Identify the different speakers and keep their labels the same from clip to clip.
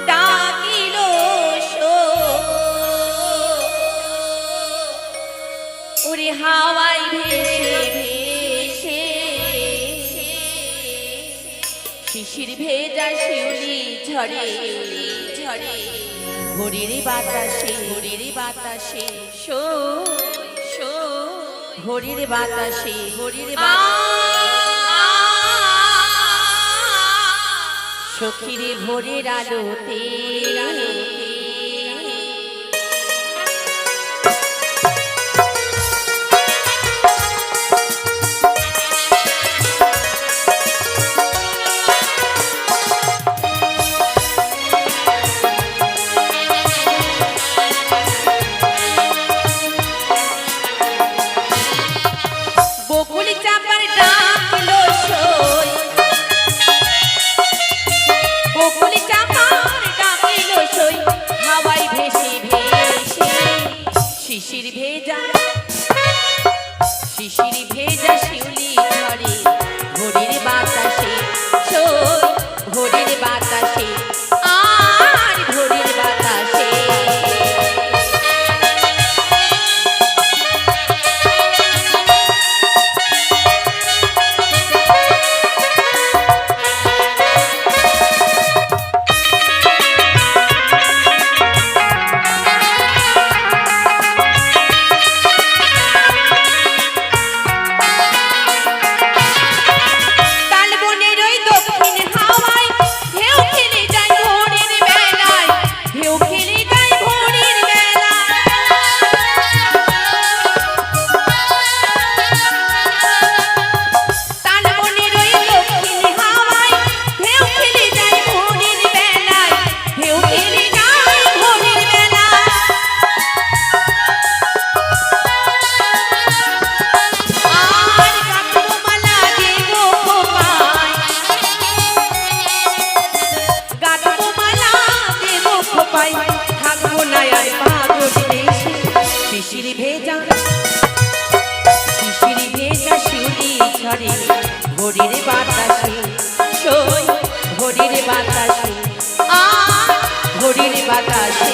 Speaker 1: ডাকিল ওরে হাওয়ায় ভেসে ভেসে শিশির ভেজা শিউলি ঝরে ঝরে ভোরের বাতাসে শো শো ভোরের বাতাসে সখীরে ভোরের আলোতে শিশির ভেজা শিউলি ঝরে ভোরের বাতাসে ভোরের বাতাসে আর ভোরের বাতাসে শিশির ভেজা শিউলি ঝরে ভোরের বাতাসে ভোরের বাতাসে ভোরের বাতাসে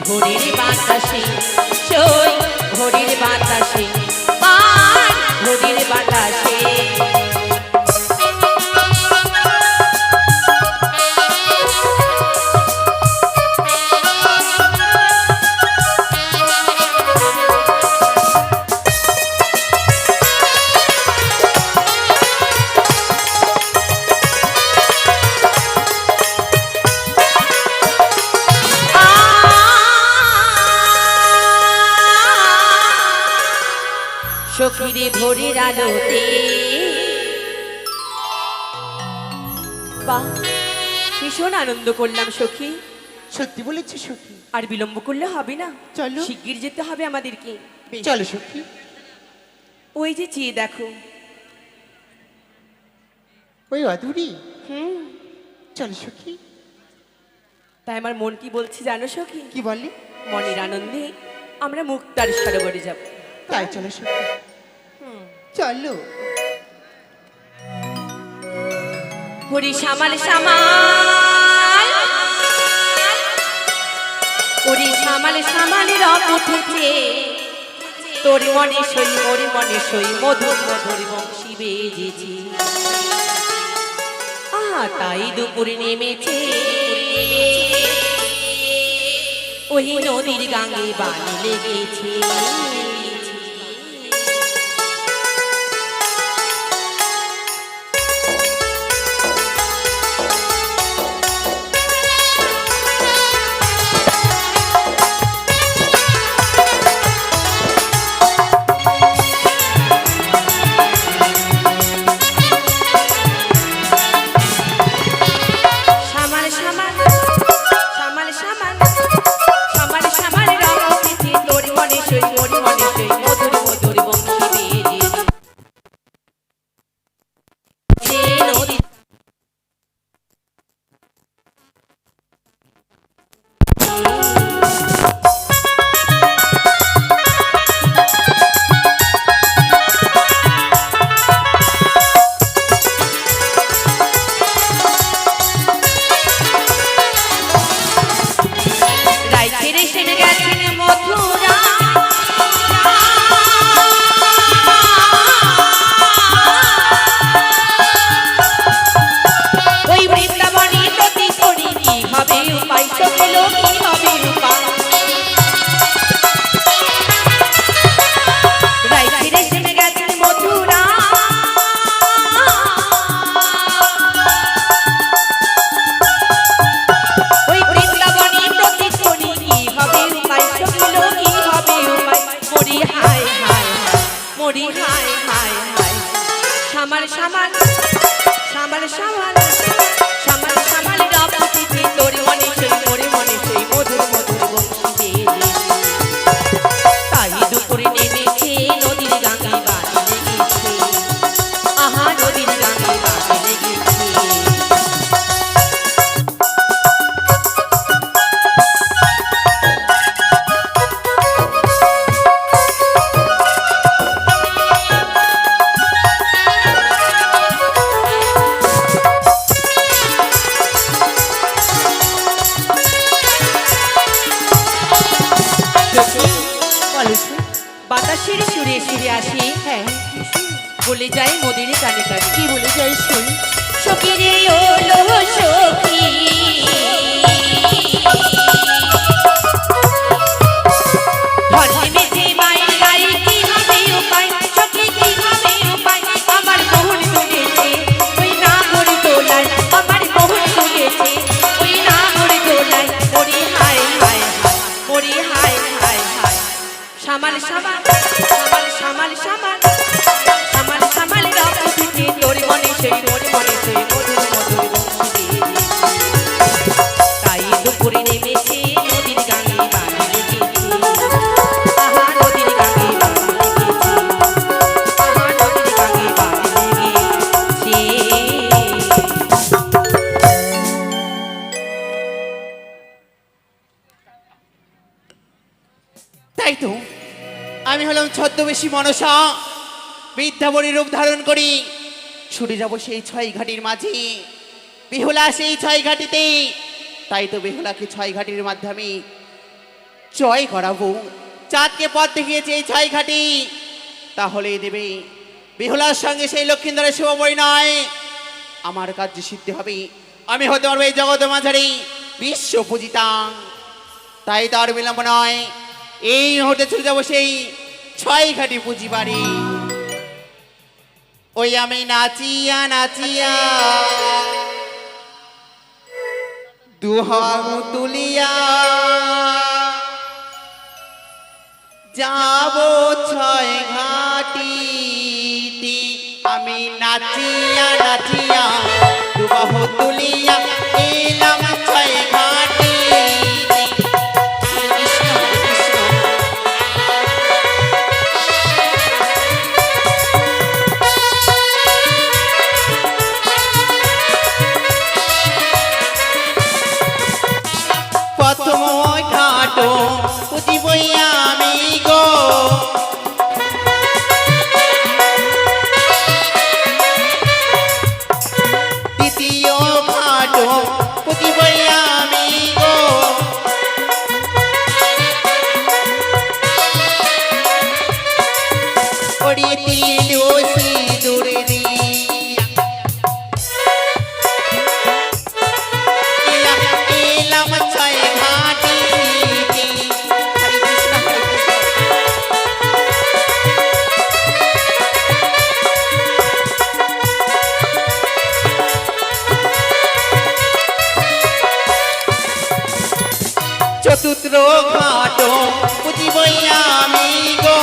Speaker 1: ভোরের বাতাসে ভোরের বাতাসে ভোরের বাতাসে সখীরে ভোরের আলোতে বাহ ভীষণ আনন্দ করলাম সখী।
Speaker 2: সত্যি বলেছি সখী,
Speaker 1: আর বিলম্ব করলে হবে না,
Speaker 2: চলো
Speaker 1: শিগগির যেতে হবে আমাদেরকে।
Speaker 2: চলো সখী।
Speaker 1: ওই যে চেয়ে দেখো,
Speaker 2: ওই অধুরি। চলো সখী।
Speaker 1: তাই আমার মন কি বলছে জানো সখী?
Speaker 2: কি বলে?
Speaker 1: মনের আনন্দে আমরা মুক্তার সরোবরে যাব।
Speaker 2: তাই চলো সখী, চলো।
Speaker 1: হরি শ্যামাল শ্যামাল, হরি শ্যামাল শ্যামাল রব উঠেছে তোর মনে সই মোর মনে সই মধুর মধুর বংশী বেজেছে আহা তাই দুপুর নেমেছে ওই নদীর গাঙ্গে বালি লেগেছে বাতাসের সুরে সুরে আসি হ্যাঁ বলে যাই মোদিনী কানে কানে
Speaker 2: কি বলে যাই শুন
Speaker 1: সখী রে ওলো সখী সামাল সামাল সামাল সামাল সামাল সামাল সামাল রাখতে তোর মনে সেই মোর মনে সেই মধুর মধুর বংশী তাই দুপুরে নেমেছে নদীর গাঙ্গে বালি লেগেছে আহা নদীর গাঙ্গে বালি লেগেছে আহা নদীর গাঙ্গে বালি লেগেছে
Speaker 2: তাই তো আমি হলাম ছদ্মবেশী মনসা বিদ্যাবরী রূপ ধারণ করি ছুটে যাব সেই ছয় ঘাটির মাঝে বেহুলা সেই ছয় ঘাটিতে তাই তো বেহুলাকে ছয় ঘাটির মাধ্যমে জয় করাবো চাঁদকে পথ দেখিয়েছে এই ছয় ঘাটি তাহলে দেবে বেহুলার সঙ্গে সেই লক্ষ্মীন্দরের শুভ পরিণয় আমার কার্য সিদ্ধি হবে আমি হতে পারবো এই জগৎ মাঝারি বিশ্ব পূজিতা তাই তো আর বিলম্ব নয় এই মুহূর্তে চলে যাবো সেই ছয় ঘাটি পুঁজি বাড়ি ওই আমি নাচিয়া নাচিয়া দুহাম তুলিয়া যাব ছয় ঘাটি আমি নাচিয়া নাচিয়া দুবাহু তুলিয়া এলাম ছয় ঘাটি প্রথম ঘাটো পুঁজি বইয়া আমি গো দ্বিতীয় ঘাটো তিল ও সিঁদুর দিয়া এলাম এলাম ছয় ঘাটিতে। হরে কৃষ্ণ হরে কৃষ্ণ। চতুর্থ ঘাট পুজিব আমি গো,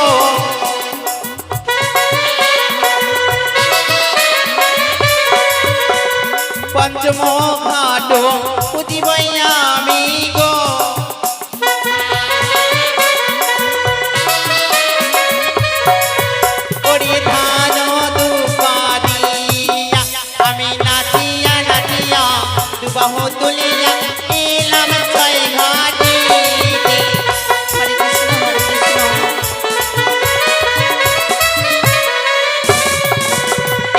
Speaker 2: পঞ্চম ঘাট পুজিব আমি গো, ওরে ধান দুপাদিয়া আমি নাচিয়া নাচিয়া দুবাহু তুলিয়া এলাম ছয় ঘাটিতে। হরে কৃষ্ণ হরে কৃষ্ণ।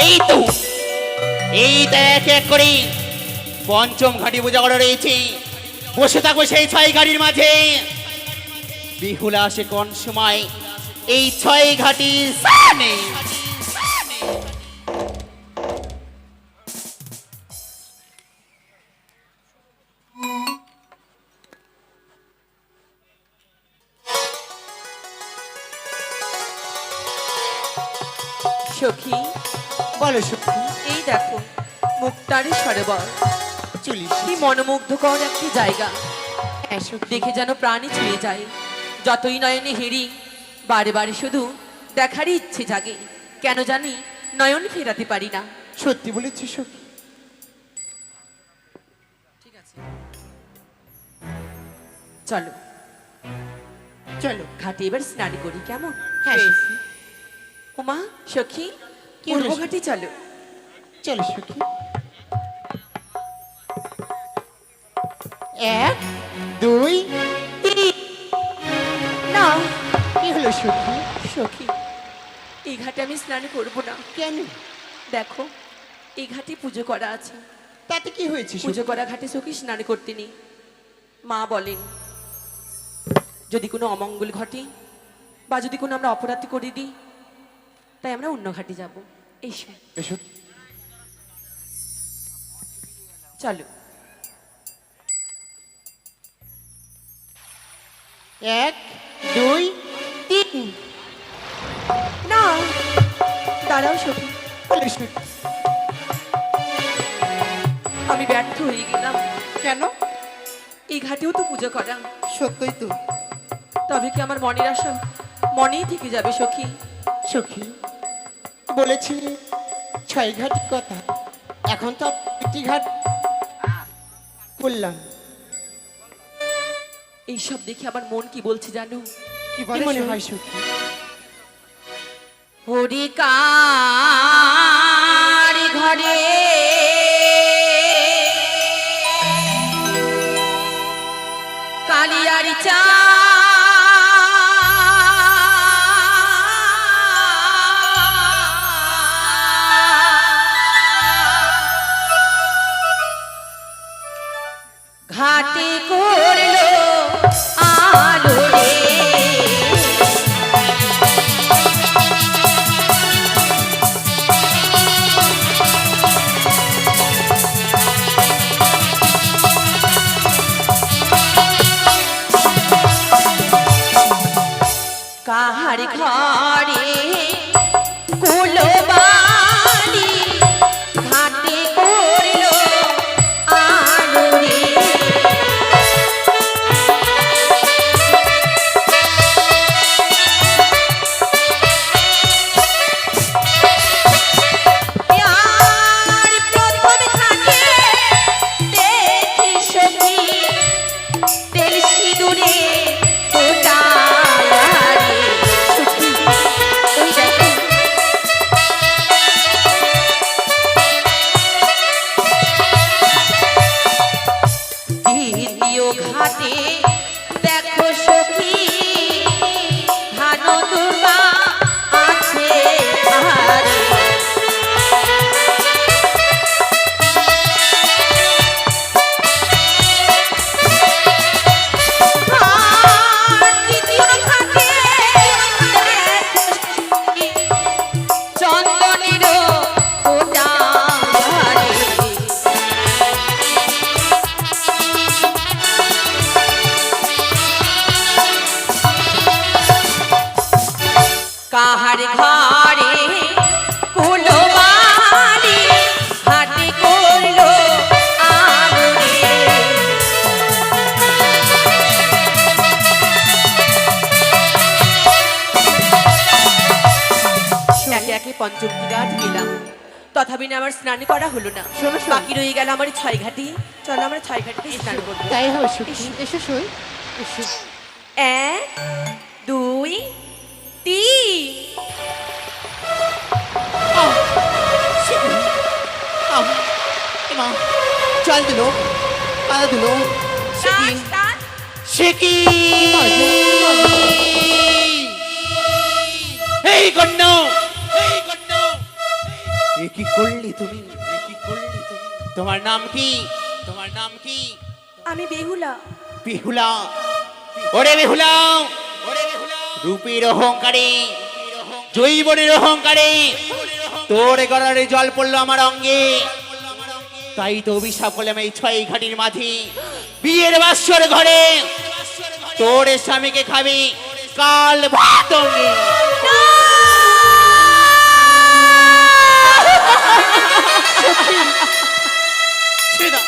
Speaker 2: এই তো এক এক করে পঞ্চম ঘাটি পূজা করা রয়েছে। বসে থাকবো সেই ছয় ঘাটির মাঝে। বিহুলা আসে কোন সময় এই ছয় ঘাটির সামনে।
Speaker 3: সখী,
Speaker 2: বলো সখী।
Speaker 3: এই দেখো মুক্তারি সরোবর,
Speaker 2: চলিস
Speaker 3: কি মনোমুগ্ধকর একটি জায়গা।
Speaker 2: সখী।
Speaker 3: দেখে যেন প্রাণী ছুঁয়ে যায়। যতই নয়নে হেরি, বারে বারে শুধু দেখারই ইচ্ছে জাগে। কেন জানি নয়ন ফেরাতে পারি না।
Speaker 2: সত্যি বলেছিস সখী।
Speaker 3: ঠিক আছে, চলো
Speaker 2: চলো।
Speaker 3: ঘাটে এবার স্নান করি, কেমন?
Speaker 2: হ্যাঁ সখী।
Speaker 3: উমা সখী,
Speaker 2: কি হলো
Speaker 3: পূর্ব
Speaker 2: সখী?
Speaker 3: ঘাটে চলো।
Speaker 2: চলো সখী। এক দুই
Speaker 3: না
Speaker 2: কি হলো সখী?
Speaker 3: সখী, এই ঘাটে আমি স্নান করব না।
Speaker 2: কেন?
Speaker 3: দেখো, এই ঘাটে পুজো করা আছে।
Speaker 2: তাতে কি হয়েছে
Speaker 3: পুজো
Speaker 2: সখী?
Speaker 3: করা ঘাটে সখী স্নান করতে নেই। মা বলেন, যদি কোনো অমঙ্গল ঘটে বা যদি কোনো আমরা অপরাধ করে দিই, তাই আমরা অন্য ঘাটে যাব। এসো
Speaker 2: এসো।
Speaker 3: চলো।
Speaker 2: এক দুই তিন।
Speaker 3: না, দাঁড়াও সখী,
Speaker 2: বলো সখী।
Speaker 3: আমি ব্যর্থ হয়ে গেলাম।
Speaker 2: কেন?
Speaker 3: এই ঘাটেও তো পুজো করা,
Speaker 2: সত্যই তো
Speaker 3: তবে কি আমার মনের আশা মনেই থেকে যাবে সখী?
Speaker 2: সখী। বলেছিলে ছয় ঘাটের কথা, এখন তো একটি ঘাট বললাম।
Speaker 3: এইসব দেখে আমার মন কি বলছে জানো?
Speaker 2: কি বলে মনে হয় সখী?
Speaker 3: হরিকার ঘরে কালিয়ারি চা ঘাটে করলো আলো রে। কাহার ঘরে কুলবাড়ি ঘাটে করলো আলো রে। আর প্রথম ঘাটে দেখি সখী তেল সিঁদুরে ফোটায় রে। সখী, ওই দেখো কাহার ঘরে কুলো বাড়ি হাতে করলো আমরে একে একে পঞ্চমী ঘাট গেলাম, তথাপি না আমার স্নান করা হলো না।
Speaker 4: শোনো, শোনো।
Speaker 3: বাকি রয়ে গেল আমার ছয় ঘাটি। চলো আমরা ছয় ঘাটিতে স্নান করবো।
Speaker 4: তাই হবে সখী, এসো সই, এসো।
Speaker 3: 1 2 3
Speaker 2: মা চল দিল, কাদা দিল। সে কি এই কন্যা, এই কন্যা, এ কি করলি তুমি, এ কি করলি তুমি? তোমার নাম কি, তোমার নাম কি?
Speaker 3: আমি বেহুলা।
Speaker 2: বিহুলা, ওরে বিহুলা, ওরে বিহুলা, রূপের অহংকারে, জৈবনের অহংকারে তোর গলারে জল পড়লো আমার অঙ্গে। তাই তো অভিশাপ করলাম এই ছয় ঘাটির মাঝে বিয়ের বাসর ঘরে তোর স্বামীকে খাবি কাল ভাত অঙ্গে। ছেড়ে দাও।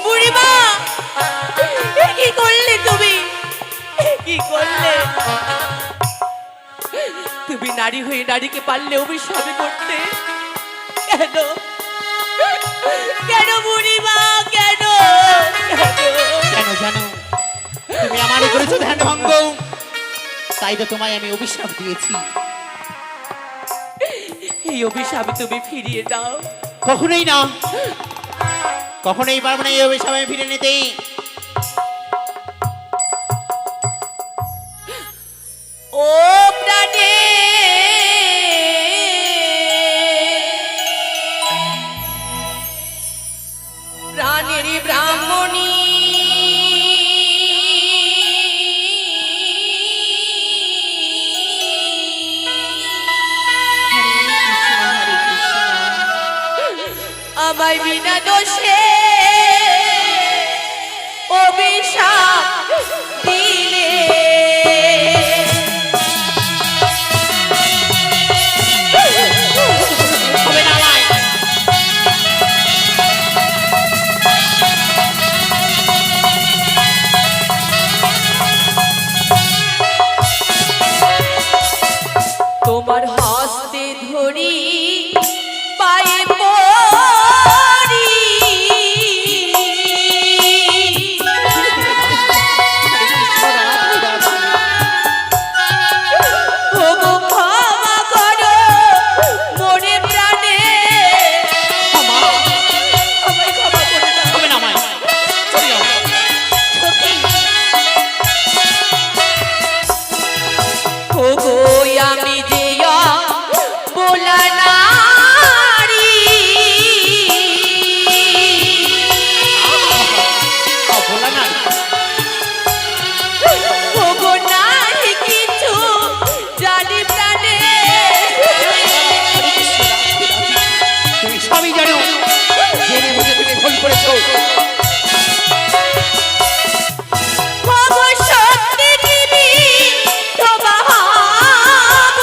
Speaker 3: বুড়িমা, এ কি করলে তুমি, এ কি করলে? তুমি নারী হয়ে নারীকে পারলে অভিশাপ করতে কেন? কেন বুড়িমা, কেন?
Speaker 2: কেন জানো, তুমি আমার করেছো ধ্যান ভঙ্গ, তাই তো তোমায় আমি অভিশাপ দিয়েছি।
Speaker 3: এই অভিশাপ তুমি ফিরিয়ে দাও।
Speaker 2: কখনোই না, কখনোই পারবো না এই অভিশাপ আমি ফিরে নিতে।
Speaker 3: ও প্রাণে প্রাণের ব্রাহ্মণী, আমায় বিনা দোষে অভিশাপ দিলে।
Speaker 2: হবে না আমায়।
Speaker 3: তোমার হস্তে ধরি পায়ে পড়ি, ওগো ক্ষমা করো মনে প্রাণে, আমায় ক্ষমা করে দাও।
Speaker 2: হবে না আমায়। চলে যাও।
Speaker 3: ওগো আমি যে বোলা নারী,
Speaker 2: ভোলা না,
Speaker 3: ওগো নাই কিছু জানি প্রাণে,
Speaker 2: তুমি সবই জানো, জেনে বুঝে তুমি ভুল করেছো।
Speaker 3: ওগো সত্যি দিবি তোমা হব,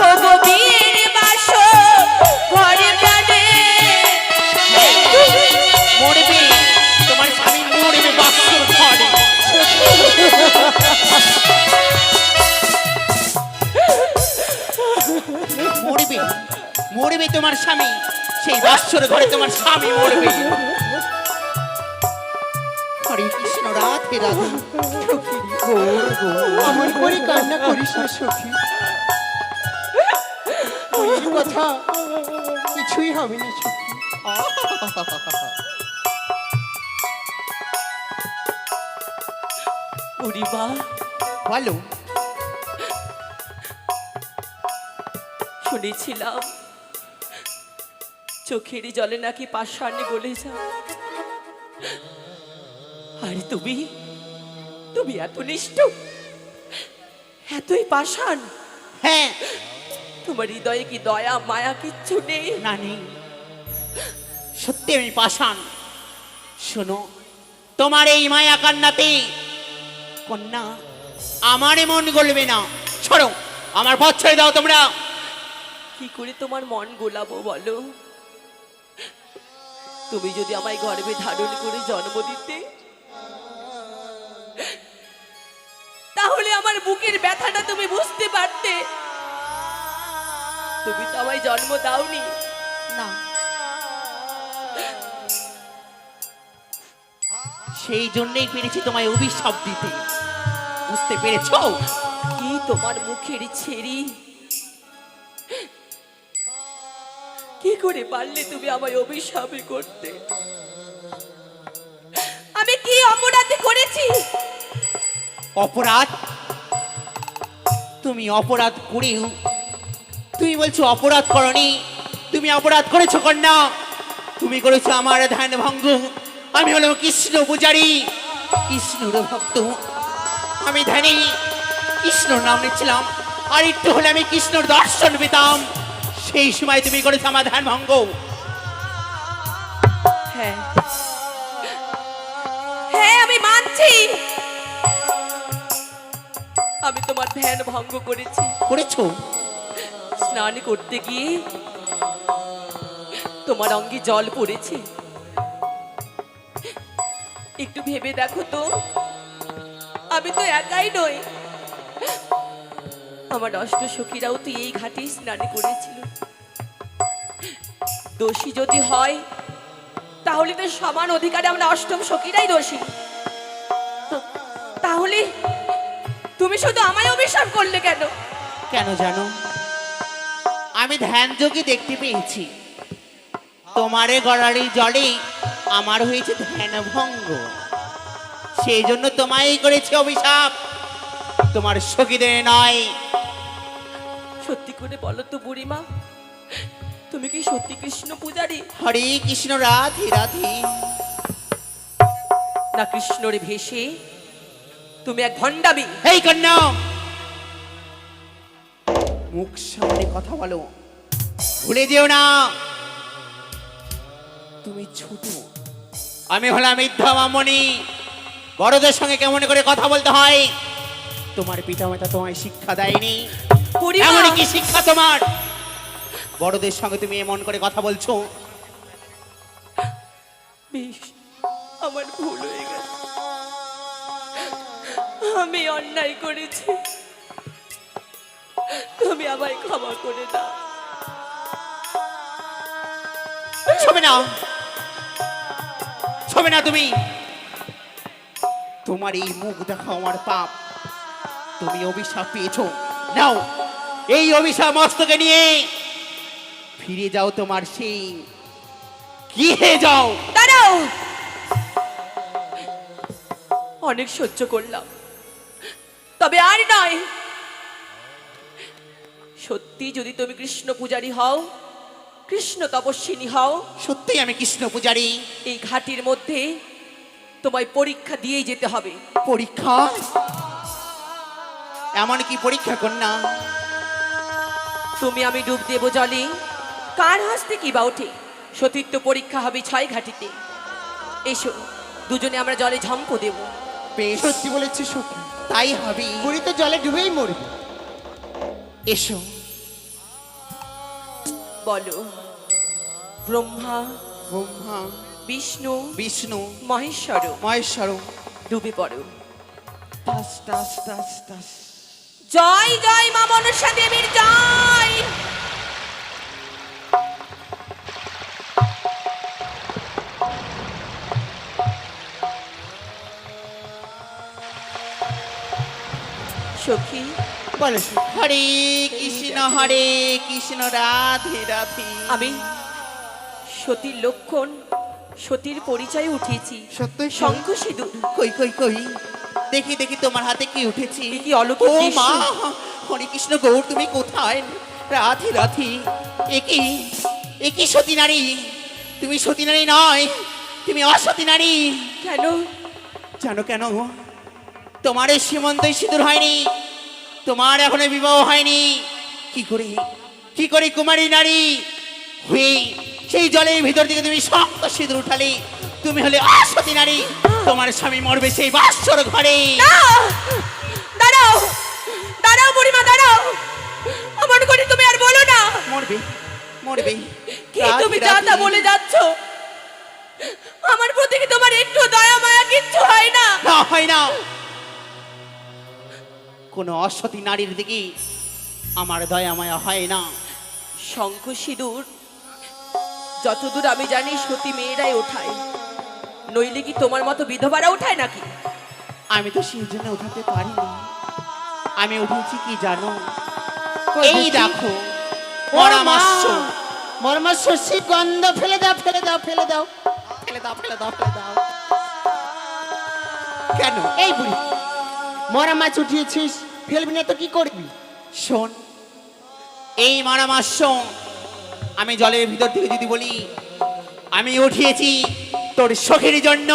Speaker 3: ওগো বীর বাসো ঘরে প্রাণে,
Speaker 2: মরবে, তোমার স্বামী মরবে বাসর ঘরে। মরবে, মরবে তোমার স্বামী, সেই বাসর ঘরে তোমার স্বামী মরবে। হরে কৃষ্ণ, রাধে রাধে।
Speaker 4: আমার করে কান্না করিস না সখী, ওই কথা কিছুই হবে না সখী।
Speaker 3: বুড়িমা,
Speaker 2: বলো,
Speaker 3: শুনেছিলাম চোখের জলে নাকি পাষাণে গলে যায়, আর তুমি তুমি এত নিষ্ঠুর, এতই পাষাণ,
Speaker 2: হ্যাঁ,
Speaker 3: তোমার হৃদয়ে কি দয়া মায়া কিচ্ছু নেই?
Speaker 2: না নেই, সত্যি আমি পাষাণ। শোনো, তোমার এই মায়া কান্নাতে কন্যা আমার মন গলবে না। ছড়ো, আমার পথ ছেড়ে দাও তোমরা।
Speaker 3: কি করে তোমার মন গোলাবো বলো? তুমি যদি আমায় গর্ভে ধারণ করে জন্ম দিতে, তাহলে আমার বুকের ব্যথাটা তুমি বুঝতে পারতে। তুমি তো আমায় জন্ম দাওনি।
Speaker 2: না, সেই জন্যই পেরেছি তোমায় অভিশাপ দিতে। বুঝতে পেরেছো?
Speaker 3: কি তোমার মুখের ছেড়ি! কি করে পারলে তুমি আমায় অভিশাপ করতে? আমি কি অপরাধ করেছি?
Speaker 2: অপরাধ? তুমি অপরাধ করেও তুমি বলছো অপরাধ করনি। তুমি অপরাধ করেছো কন্যা। তুমি করেছো আমার ধ্যান ভঙ্গ। আমি হলাম কৃষ্ণ পূজারী, কৃষ্ণর ভক্ত। আমি ধ্যানে কৃষ্ণর নাম নিচ্ছিলাম, আর একটু হলে আমি কৃষ্ণর দর্শন পেতাম। সেই সময় তুমি করেছো আমার ধ্যান ভঙ্গ।
Speaker 3: হ্যাঁ হ্যাঁ, আমি মানছি, আমি তোমার ধ্যান ভঙ্গ করেছি।
Speaker 2: করেছো?
Speaker 3: স্নান করতে গিয়ে তোমার অঙ্গে জল পড়েছে। একটু ভেবে দেখো তো, আমি তো একাই নই, আমার অষ্ট সখীরাও তো এই ঘাটে স্নান করেছিল। দোষী যদি হয়, তাহলে তো সমান অধিকারে আমরা অষ্টম সখীরাই দোষী। তাহলে তুমি শুধু আমায় অভিশাপ করলে কেন?
Speaker 2: কেন জানো? আমি ধ্যান যোগে দেখতে পেয়েছি তোমারে গড়ারি জলে আমার হয়েছে ধ্যান ভঙ্গ। সেই জন্য তোমায় করেছে অভিশাপ, তোমার সখীদের নয়।
Speaker 3: সত্যি করে বলো তো বুড়িমা, তুমি কি সত্যি কৃষ্ণ পূজারী,
Speaker 2: হরে কৃষ্ণ রাধে রাধে?
Speaker 3: না কৃষ্ণরে ভেসে তুমি এক ভণ্ডামি?
Speaker 2: এই কন্যা, মুখ সামনে কথা বলো, ভুলে যেও না তুমি ছোট, আমি হলাম মিথ্যা মামনি। বড়দের সঙ্গে কেমন করে কথা বলতে হয় তোমার পিতামাতা তোমায় শিক্ষা দেয়নি।
Speaker 3: বুড়িমা,
Speaker 2: এমন কি শিক্ষা তোমার? বড়দের সঙ্গে তুমি এমন করে কথা বলছো।
Speaker 3: বেশ, আমার ভুল হয়ে গেছে, আমি অন্যায় করেছি, তুমি আমায় ক্ষমা করে দাও।
Speaker 2: ছবে না, ছবে না তুমি। তোমার এই মুখ দেখা আমার পাপ। তুমি অভিশাপ পেয়েছো, নাও এই অভিশাপ মস্তকে নিয়ে ফিরে যাও তোমার সেই গৃহে যাও।
Speaker 3: দাঁড়াও, অনেক সহ্য করলাম, তবে আর নয়। সত্যি যদি তুমি কৃষ্ণ পূজারী হও, কৃষ্ণ তপস্বিনী হও,
Speaker 2: সত্যি আমি কৃষ্ণ পূজারী।
Speaker 3: এই ঘাটির মধ্যে তোমায় পরীক্ষা দিয়েই যেতে হবে।
Speaker 2: পরীক্ষা? এমন কি পরীক্ষা কন্যা?
Speaker 3: তুমি আমি ডুব দেব জলে, কার হাসতে কি বা ওঠে। সতীত্ব পরীক্ষা হবে 6 ঘাটিতে। এসো, দুজনে আমরা জলে ঝম্প দেব।
Speaker 2: বেশ,
Speaker 4: সত্যি বলেছে সখী,
Speaker 2: তাই হবে।
Speaker 4: বুড়ি তো জলে ডুবেই মরবে।
Speaker 2: এসো।
Speaker 3: বলো, ব্রহ্মা,
Speaker 2: ব্রহ্মা,
Speaker 3: বিষ্ণু,
Speaker 2: বিষ্ণু,
Speaker 3: মহেশ্বর,
Speaker 2: মহেশ্বর।
Speaker 3: ডুবে পড়ো।
Speaker 2: টাস টাস টাস টাস।
Speaker 3: জয় জয় মা মনসা দেবীর জয়। সখী,
Speaker 2: বলো হরে কৃষ্ণ রাধে রাধে।
Speaker 3: আমি সতীর লক্ষণ, সতীর পরিচয় উঠিয়েছি।
Speaker 4: সত্যই
Speaker 3: শঙ্খ সিঁদুর।
Speaker 2: কই কই কই, দেখি দেখি তোমার হাতে কি উঠেছি।
Speaker 3: এ কি অলৌকিক
Speaker 2: ও
Speaker 3: দৃশ্য।
Speaker 2: মা, হরে কৃষ্ণ গৌর তুমি কোথায়? রাধে রাধে। একই একই সতী নারী, তুমি সতী নারী নয়, তুমি অসতী নারী।
Speaker 3: কেন?
Speaker 2: জানো কেন? তোমার এই সীমন্তই সিঁদুর হয়নি, তোমার এখনো বিবাহ হয়নি। কি করে কুমারী নারী হয়ে সেই জলের ভিতর থেকে তুমি শক্ত সিঁদুর উঠালে? তুমি হলে অসতী নারী, তোমার স্বামী মরবে সেই বাসর ঘরে।
Speaker 3: না! দাঁড়াও, দাঁড়াও বুড়িমা, দাঁড়াও। অমন করে তুমি আর বলো না।
Speaker 2: মরবে, মরবে।
Speaker 3: কি তুমি যা তা বলে যাচ্ছ? আমার প্রতি কি তোমার একটু দয়া মায়া কিচ্ছু হয় না?
Speaker 2: না, হয় না। কোন অসতী নারীর দিকে আমার দয়া মায়া হয় না।
Speaker 3: শঙ্খ সিঁদুর যতদূর আমি জানি সতী মেয়েরাই ওঠায়, নইলে কি তোমার মতো বিধবারা ওঠায় নাকি?
Speaker 2: আমি তো সেই জন্য উঠাতে পারিনি। আমি উঠেছি কি জানো? এই দেখো পরামর্শ।
Speaker 4: মরমাস শশী গন্ধ ফেলে দাও, ফেলে দাও, ফেলে দাও।
Speaker 2: ফেলে দাও, ফেলে দাও, ফেলে দাও। কেন?
Speaker 4: এই বুড়ি, মরা মাছ উঠিয়েছিস, ফেলবি না তো কি করবি?
Speaker 2: শোন, এই মারামাস্য আমি জলের ভিতর থেকে যদি বলি আমি উঠিয়েছি তোর শখের জন্য,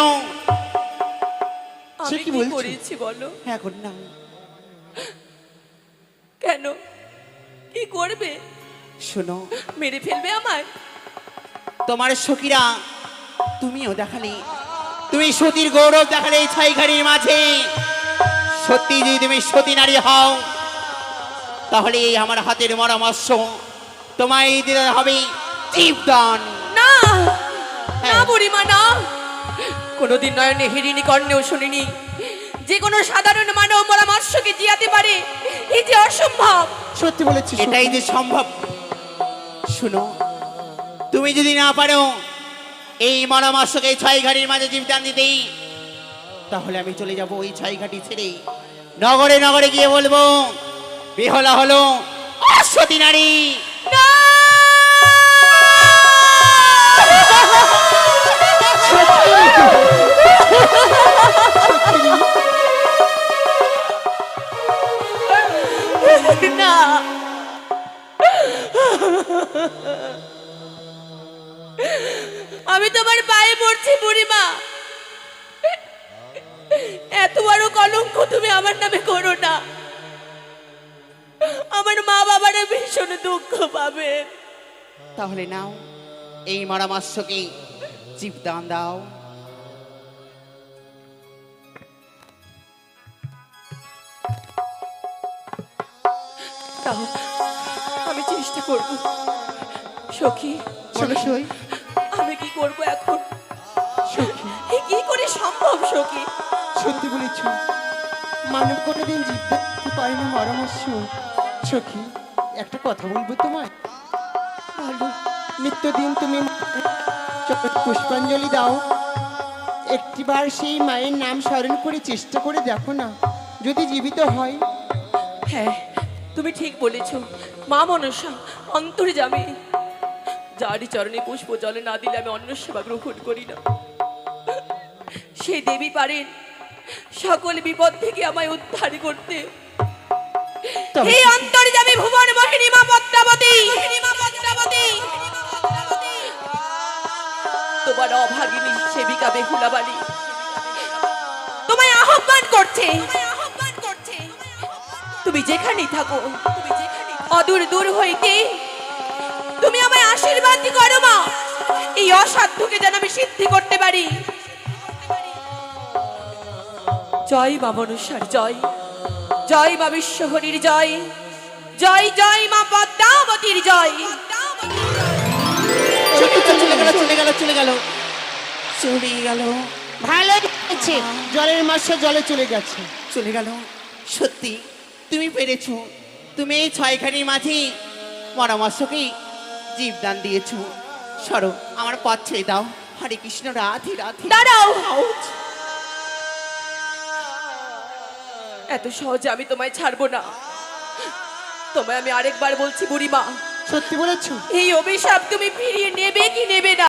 Speaker 4: সে
Speaker 3: আমি
Speaker 4: কি
Speaker 3: কি
Speaker 4: বলছো?
Speaker 3: করেছি বলো?
Speaker 2: এখন না।
Speaker 3: কেন? কি করবে?
Speaker 2: শোনো,
Speaker 3: মেরে ফেলবে আমায়?
Speaker 2: তোমার সখীরা তুমিও দেখালে, তুমি সতীর গৌরব দেখালে এই ছাইঘাড়ির মাঝে। সত্যি যদি তুমি সতী নারী হও, তাহলে এই আমার হাতের মরামর্শ তোমায় দিতে হবে জীবদান।
Speaker 3: না, না
Speaker 2: হ্যাঁ।
Speaker 3: বুড়িমা, না। কোনোদিন নয়নে হিরিনি কর্ণেও শুনিনি যে কোনো সাধারণ মানব পরামর্শকে জিয়াতে পারে। এই যে অসম্ভব।
Speaker 4: সত্যি বলেছিস।
Speaker 2: এটাই যে সম্ভব। শুনো, তুমি যদি না পারো এই মরামর্শকে ছয় ঘাটির মাঝে জীবদান দিতে, তাহলে আমি চলে যাব ওই ছয় ঘাটি ছেড়ে নগরে নগরে গিয়ে বলবো বেহলা হলো অসতী নারী।
Speaker 3: না! না! আমি তোমার পায়ে পড়ছি বুড়িমা, এত বড় কলঙ্ক তুমি আমার নামে করো না। আমার মা বাবারা ভীষণ দুঃখ পাবে।
Speaker 2: তাহলে নাও এই মরামর্শকে জীবদান দাও।
Speaker 3: তাও আমি চেষ্টা করব। সখী,
Speaker 4: সখী,
Speaker 3: আমি কি করব এখন?
Speaker 4: সখী,
Speaker 3: এ কি করে সম্ভব সখী?
Speaker 4: সত্যি বলেছ। মানব কোনোদিন জীবদান দিতে পারে না মরামর্শ। সখী, একটা কথা বলবো তোমায়?
Speaker 3: বলো।
Speaker 4: নিত্যদিন তুমি পুষ্পাঞ্জলি দাও, একটিবার সেই মায়ের নাম স্মরণ করে চেষ্টা করে দেখো না, যদি জীবিত হয়।
Speaker 3: হ্যাঁ, তুমি ঠিক বলেছ। মা মনসা অন্তরে যাবে, যারই চরণে পুষ্প জলে না দিলে আমি অন্য সেবা গ্রহণ করি না। সেই দেবী পারেন সকল বিপদ থেকে আমায় উদ্ধার করতে।
Speaker 4: তবে-
Speaker 3: হে অন্তরে যাবে ভুবন মোহিনী মা পদ্মাবতী, তোমার অভাগিনী সেবিকা বেহুলা বাড়ি তোমায় আহ্বান করছে। তুমি যেখানেই থাকো, অদূর দূর হইতে তুমি আমায় আশীর্বাদ করো মা, এই অসাধ্যকে যেন আমি সিদ্ধি করতে পারি। জয় মা মনুষ্যার জয়, জয় মা বিশ্বহরির জয়, জয় জয় মা পদ্মাবতীর জয়।
Speaker 2: চলে গেল, চলে গেল, চলে গেল, চলে গেল, চলে গেল,
Speaker 4: ভালো হয়েছে, জলের মাসে জলে চলে গেছে।
Speaker 2: চলে গেল। সত্যি তুমি পেরেছো। তুমি এই ছয়খানির মাঝে পরামর্শকে জীবদান দিয়েছো। সরো, আমার পথ ছেড়ে দাও। হরে কৃষ্ণ, রাধে রাধে।
Speaker 3: দাঁড়াও, এত সহজে আমি তোমায় ছাড়বো না। তোমায় আমি আরেকবার বলছি বুড়িমা,
Speaker 4: সত্যি বলেছো?
Speaker 3: এই অভিশাপ তুমি ফিরিয়ে নেবে কি নেবে না?